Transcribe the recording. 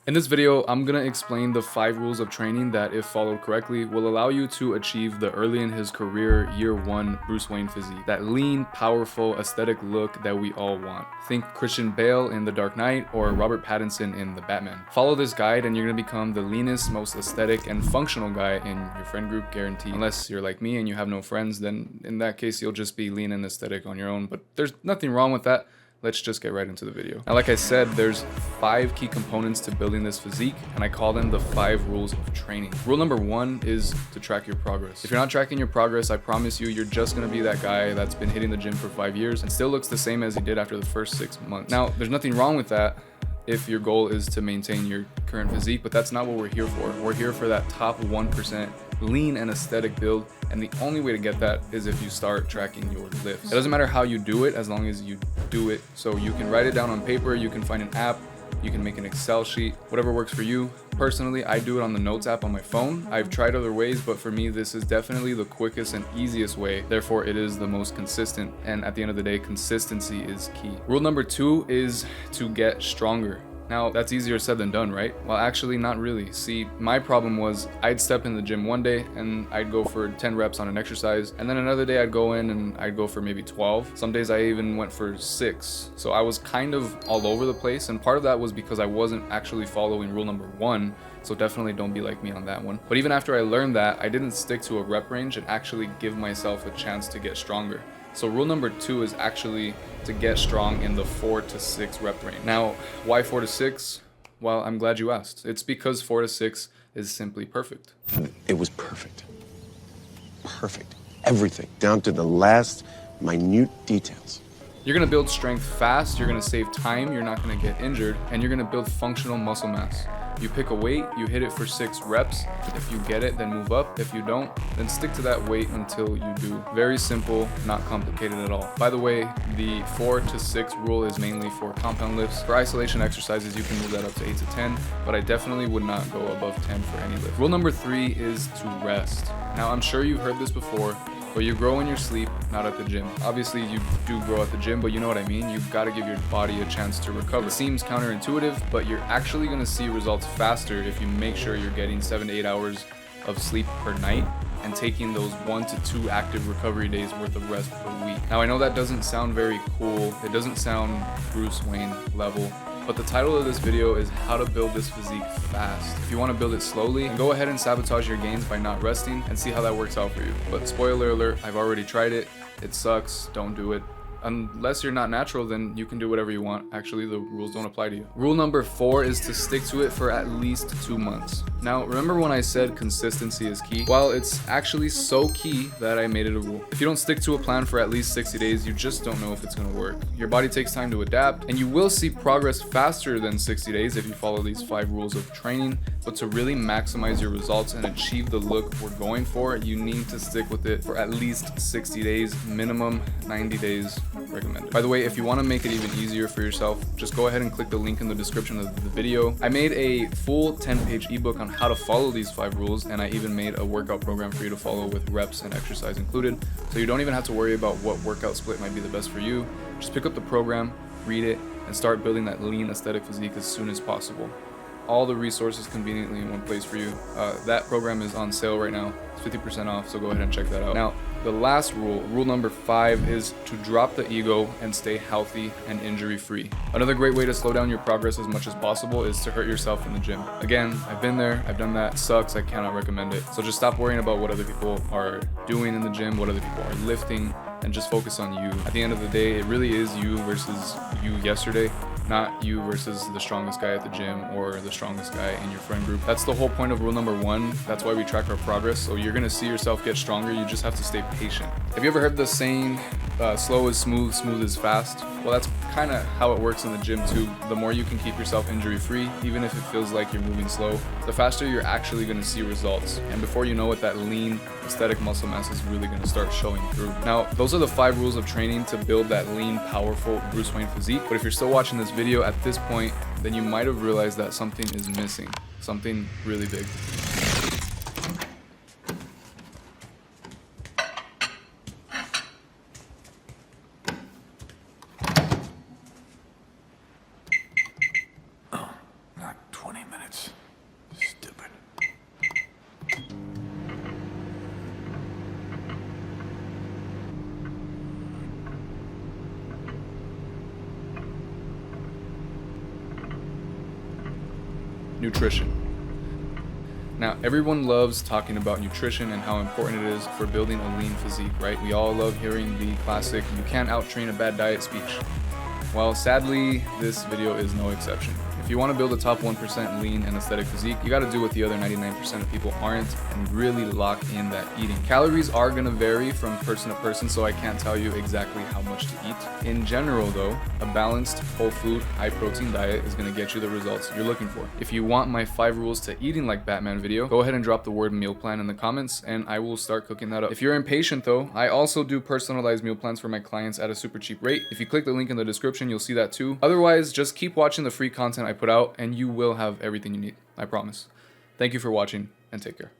In this video, I'm gonna explain the 5 rules of training that, if followed correctly, will allow you to achieve the early in his career year 1 Bruce Wayne physique. That lean, powerful, aesthetic look that we all want. Think Christian Bale in The Dark Knight or Robert Pattinson in The Batman. Follow this guide and you're gonna become the leanest, most aesthetic and functional guy in your friend group, guaranteed. Unless you're like me and you have no friends, then in that case you'll just be lean and aesthetic on your own, but there's nothing wrong with that. Let's just get right into the video. Now, like I said, there's 5 key components to building this physique, and I call them the 5 rules of training. Rule number 1 is to track your progress. If you're not tracking your progress, I promise you, you're just gonna be that guy that's been hitting the gym for 5 years and still looks the same as he did after the first 6 months. Now, there's nothing wrong with that if your goal is to maintain your current physique, but that's not what we're here for. We're here for that top 1% lean and aesthetic build, and the only way to get that is if you start tracking your lifts. It doesn't matter how you do it, as long as you do it. So you can write it down on paper, you can find an app, you can make an Excel sheet, whatever works for you. Personally, I do it on the Notes app on my phone. I've tried other ways, but for me, this is definitely the quickest and easiest way. Therefore, it is the most consistent. And at the end of the day, consistency is key. Rule number 2 is to get stronger. Now, that's easier said than done, right? Well, actually, not really. See, my problem was I'd step in the gym one day and I'd go for 10 reps on an exercise, and then another day I'd go in and I'd go for maybe 12. Some days I even went for 6. So I was kind of all over the place, and part of that was because I wasn't actually following rule number 1. So definitely don't be like me on that one. But even after I learned that, I didn't stick to a rep range and actually give myself a chance to get stronger. So rule number 2 is actually to get strong in the 4 to 6 rep range. Now, why 4 to 6? Well, I'm glad you asked. It's because 4 to 6 is simply perfect. It was perfect. Perfect. Everything, down to the last minute details. You're gonna build strength fast, you're gonna save time, you're not gonna get injured, and you're gonna build functional muscle mass. You pick a weight, you hit it for 6 reps. If you get it, then move up. If you don't, then stick to that weight until you do. Very simple, not complicated at all. By the way, the 4 to 6 rule is mainly for compound lifts. For isolation exercises, you can move that up to 8 to 10, but I definitely would not go above 10 for any lift. Rule number 3 is to rest. Now, I'm sure you've heard this before, but you grow in your sleep, not at the gym. Obviously, you do grow at the gym, but you know what I mean. You've got to give your body a chance to recover. It seems counterintuitive, but you're actually going to see results faster if you make sure you're getting 7 to 8 hours of sleep per night and taking those 1 to 2 active recovery days worth of rest per week. Now, I know that doesn't sound very cool. It doesn't sound Bruce Wayne level. But the title of this video is how to build this physique fast. If you want to build it slowly, go ahead and sabotage your gains by not resting and see how that works out for you. But spoiler alert, I've already tried it. It sucks. Don't do it. Unless you're not natural, then you can do whatever you want. Actually, the rules don't apply to you. Rule number 4 is to stick to it for at least 2 months. Now, remember when I said consistency is key? Well, it's actually so key that I made it a rule. If you don't stick to a plan for at least 60 days, you just don't know if it's gonna work. Your body takes time to adapt, and you will see progress faster than 60 days if you follow these 5 rules of training. But to really maximize your results and achieve the look we're going for, you need to stick with it for at least 60 days, minimum 90 days recommended. By the way, if you want to make it even easier for yourself, just go ahead and click the link in the description of the video. I made a full 10-page ebook on how to follow these 5 rules, and I even made a workout program for you to follow with reps and exercise included. So you don't even have to worry about what workout split might be the best for you. Just pick up the program, read it, and start building that lean aesthetic physique as soon as possible. All the resources conveniently in one place for you. That program is on sale right now. It's 50% off, so go ahead and check that out. Now, the last rule, rule number 5, is to drop the ego and stay healthy and injury-free. Another great way to slow down your progress as much as possible is to hurt yourself in the gym. Again, I've been there, I've done that. It sucks, I cannot recommend it. So just stop worrying about what other people are doing in the gym, what other people are lifting, and just focus on you. At the end of the day, it really is you versus you yesterday. Not you versus the strongest guy at the gym or the strongest guy in your friend group. That's the whole point of rule number 1. That's why we track our progress. So you're gonna see yourself get stronger. You just have to stay patient. Have you ever heard the saying, slow is smooth, smooth is fast? Well, that's kind of how it works in the gym too. The more you can keep yourself injury free, even if it feels like you're moving slow, the faster you're actually gonna see results. And before you know it, that lean, aesthetic muscle mass is really gonna start showing through. Now, those are the 5 rules of training to build that lean, powerful Bruce Wayne physique. But if you're still watching this video at this point, then you might have realized that something is missing. Something really big. Oh, not 20 minutes. Stupid. Nutrition. Now, everyone loves talking about nutrition and how important it is for building a lean physique, right? We all love hearing the classic, you can't out-train a bad diet speech. Well, sadly, this video is no exception. If you want to build a top 1% lean and aesthetic physique, you got to do what the other 99% of people aren't and really lock in that eating. Calories are going to vary from person to person, so I can't tell you exactly how much to eat. In general though, a balanced, whole food, high protein diet is going to get you the results you're looking for. If you want my 5 rules to eating like Batman video, go ahead and drop the word meal plan in the comments and I will start cooking that up. If you're impatient though, I also do personalized meal plans for my clients at a super cheap rate. If you click the link in the description, you'll see that too. Otherwise, just keep watching the free content I put out and you will have everything you need. I promise. Thank you for watching and take care.